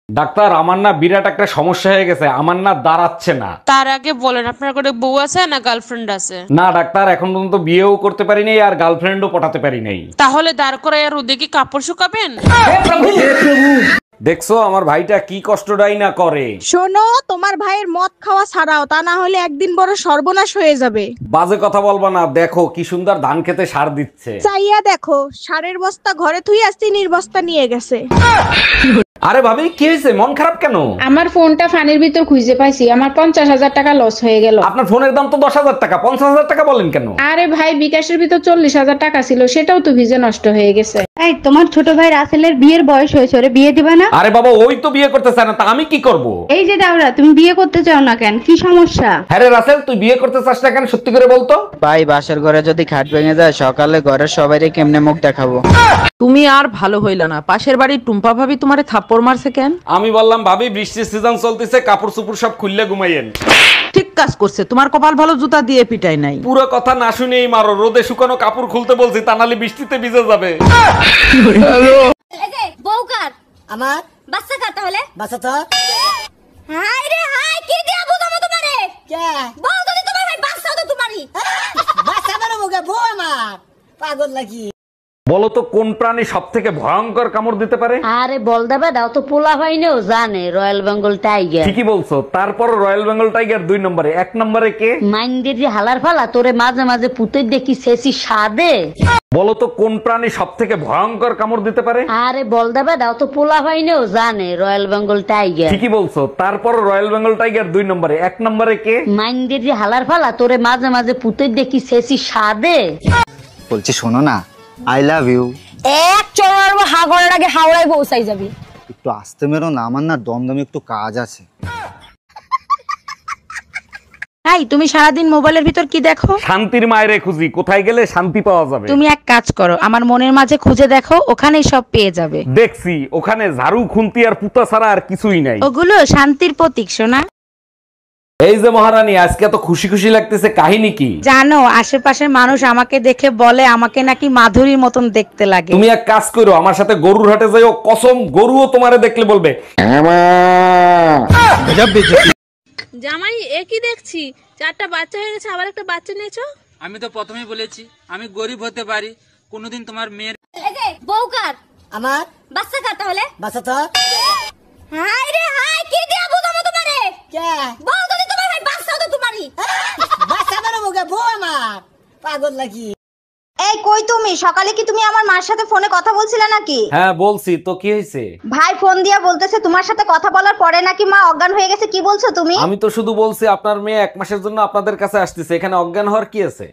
Doctor, আমার না বিরাট একটা সমস্যা হয়ে গেছে, আমার না দাঁড়াচ্ছে না। তার আগে বলেন আপনার কোনো বউ আছে না গার্লফ্রেন্ড আছে? না ডাক্তার, এখন পর্যন্ত বিয়েও করতে পারি নাই আর গার্লফ্রেন্ডও পটাতে পারি নাই। তাহলে দাঁড় করে আর রোদে কি কাপড় শুকাবেন? দেখছো আমার ভাইটা কি কষ্টটাই না করে। শোনো, তোমার ভাইয়ের মদ খাওয়া ছাড়াও, তা না হলে একদিন বড় সর্বনাশ হয়ে যাবে। বাজে কথা বলবা না, দেখো কি সুন্দর ধান খেতে সার দিচ্ছে। চাইয়া দেখো, সারের বস্তা ঘরে থুই আসছি, নির্বস্তা নিয়ে গেছে। আরে ভাবি, কি হয়েছে, মন খারাপ কেন? আমার ফোনটা ফানির ভিতর খুঁজে পাইছি, আমার 50,000 টাকা লস হয়ে গেল। আপনার ফোনের দাম তো 10,000 টাকা, 50,000 টাকা বলেন কেন? আরে ভাই, বিকাশের ভিতর 40,000 টাকা ছিল, সেটাও তো ভিজে নষ্ট হয়ে গেছে। এই তোমার ছোট ভাই রাসেলের বিয়ের বয়স হয়েছে, ওরে বিয়ে দিবা না? আরে বাবা, ওই তো বিয়ে করতে চায় না, তা আমি কি করব? এই যে দাওরা, তুমি বিয়ে করতে চাও না কেন, কি সমস্যা? হ্যাঁ রে রাসেল, তুই বিয়ে করতে চাস না কেন, সত্যি করে বলতো। ভাই, বাসার ঘরে যদি খাট ভেঙে যায়, সকালে ঘরের সবাইকে কেমনে মুখ দেখাবো? তুমি আর ভালো হইল না, পাশের বাড়ির টুম্পা ভাবি তোমারে থাপ্পড় মারছে কেন? আমি বললাম ভাবি, বৃষ্টির সিজন চলতেছে, কাপড় চোপড় সব খুললে ঘুমাইয়েন। ঠিক কাজ করছে, তোমার কপাল ভালো, জুতা দিয়ে পিটাই নাই। পুরো কথা না শুনেই মারো, রোদে শুকানো কাপড় খুলতে বলছি, তা নাহলে বৃষ্টিতে ভিজে যাবে। বউকার আমার বাচ্চা কার তাহলে বাসা তো হাই রে হাই, কি দিয়া বুঝাবো তোমারে? কে বউ যদি তোমার ভাই বাচ্চাও তো তোমারই। বাসা মানে মুখে বউ আমার পাগল নাকি? বলো তো কোন প্রাণী সব থেকে ভয়ঙ্কর কামড় দিতে পারে? আরে বল দেবে দাও তো, পোলা ভাইনেও জানে রয়্যাল বেঙ্গল টাইগার। ঠিকই বলছো, তারপর রয়্যাল বেঙ্গল টাইগার 2 নম্বরে, 1 নম্বরে কে? মাইন্ডের যে হালার ফালা তোরে মাঝে মাঝে পুতে দেখি শেষি সাদে। বলো তো কোন প্রাণী সব থেকে ভয়ঙ্কর কামড় দিতে পারে? আরে বল দেবে দাও তো, পোলা ভাইনেও জানে রয়্যাল বেঙ্গল টাইগার। ঠিকই বলছো, তারপর রয়্যাল বেঙ্গল টাইগার 2 নম্বরে, 1 নম্বরে কে? মাইন্ডের যে হালার ফালা তোরে মাঝে মাঝে পুতে দেখি শেষি সাদে। বলছি শোনো না, আই লাভ ইউ। এক চড়ার হাগরের আগে হাওড়ায় পৌঁছাই যাবি। একটু আসতে মেরো না, আমার না দমদমে একটু কাজ আছে। এই, তুমি সারাদিন মোবাইলের ভিতর কি দেখো? শান্তির মায়েরে খুঁজি, কোথায় গেলে শান্তি পাওয়া যাবে। তুমি এক কাজ করো, আমার মনের মাঝে খুঁজে দেখো, ওখানেই সব পেয়ে যাবে। দেখছি, ওখানে ঝাড়ু খুন্তি আর পুতা ছাড়া আর কিছুই নাই। ওগুলো শান্তির প্রতীক সোনা। এই যে মহারানী, আজকে তো খুশি খুশি লাগতেছে, কাহিনী কি? জানো, আশেপাশের মানুষ আমাকে দেখে বলে আমাকে নাকি মাধুরীর মতন দেখতে লাগে। তুমি এক কাজ করো, আমার সাথে গরুর হাটে যাইও, কসম গরুও তোমারে দেখলে বলবে। জামাই একই দেখছি, 4টা বাচ্চা হয়ে গেছে, আবার একটা বাচ্চা নিয়েছো। আমি তো প্রথমেই বলেছি আমি গরিব হতে পারি, কোনোদিন তোমার মেয়ের। এই যে বউকার আমার বাচ্চা কার তাহলে বাসা তো হাই রে হাই, কি দিয়া বুঝাবো তোমারে? কে বউ যদি তোমার ভাই বাচ্চাও তো তোমারই। বাসা মানে মুখে বউ আমার পাগল নাকি? এই কই তুমি? সকালে কি তুমি আমার মার সাথে ফোনে কথা বলছিলে নাকি? হ্যাঁ বলছি তো, কি হয়েছে? ভাই ফোন দিয়া বলতেছে তোমার সাথে কথা বলার পরে নাকি মা অজ্ঞান হয়ে গেছে, কি বলছো তুমি? আমি তো শুধু বলছি আপনার মেয়ে 1 মাসের জন্য আপনাদের কাছে আসতেছে, এখানে অজ্ঞান হওয়ার কি আছে?